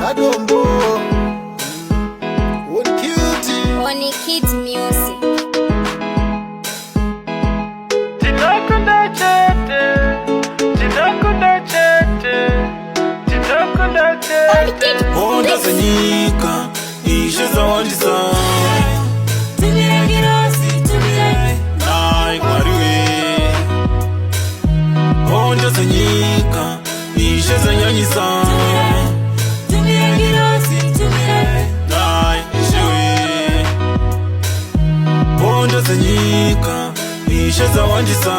Adombo What cutie Oni Kids Music. Tinakunda chete, tinakunda chete, tinakunda chete. Honda zanyika Ishe za wandisa Tumira girosi, tumira Ai kwariwe Honda zanyika Ishe za nyanyisa Tumira girosi, tumira Ai ishewe Honda zanyika Ishe za wandisa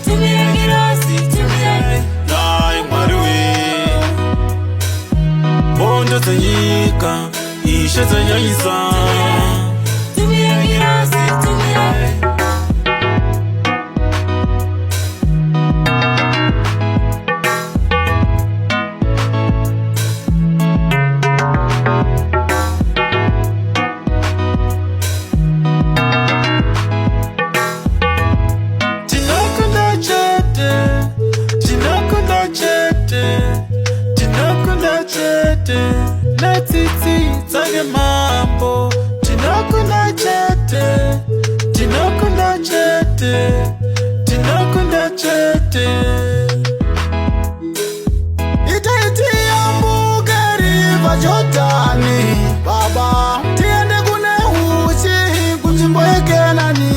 Tumira girosi, tumira Ai kwariwe Honda zanyika Ishe za nyanyisa Tumira girosi, tumira Tinakunda chete, tinakunda chete, tinakunda chete. Natiti tage mambo. Tinakunda chete, tinakunda chete, tinakunda chete. Itaiti ya mbugari vajotani Baba Tiende kune uchi Kunjimbo ekenani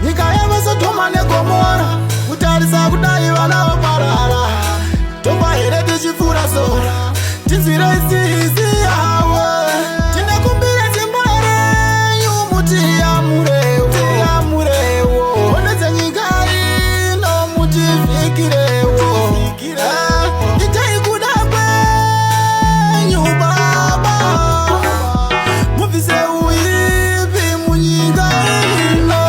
Nyika yeme Sodoma ne Gomora Kutarisa kudai wana waparara Topa here tichifura sora Tizire isi yawe Tine kumbire zimbare Yumuti ya murewo Oneze nyika ino muti fikirewo Itai kudakwe Nyubaba Mufise uipi munyika ino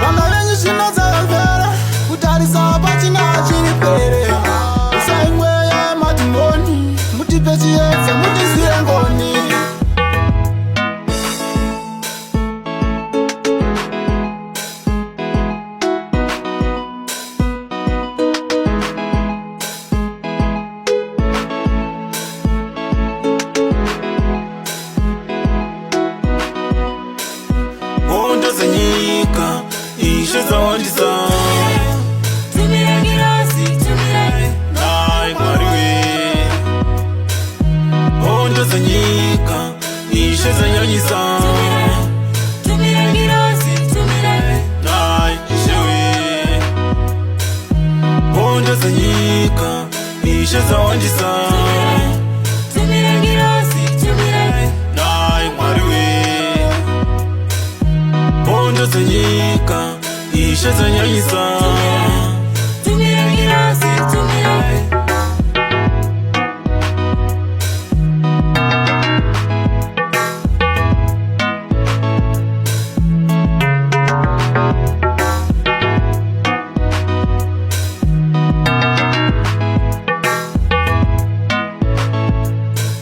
Wangale nyishino za vera Kutarisa pachina chiripere Usaingwe ya matimoni Mutipechi yeze mutisire ngoni Honda zanyika Ishe za wandisa Tumira girosi, tumira Ai kwariwe Honda zanyika Ishe za nyanyisa Tumira girosi, tumira Ai ishewe Honda zanyika Ishe za wandisa Tumira girosi, tumira Ai kwariwe Honda zanyika Ishe za nyanyisa Tumira girosi, tumira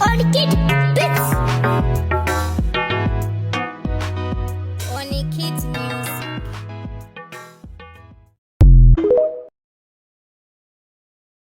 Oni Kids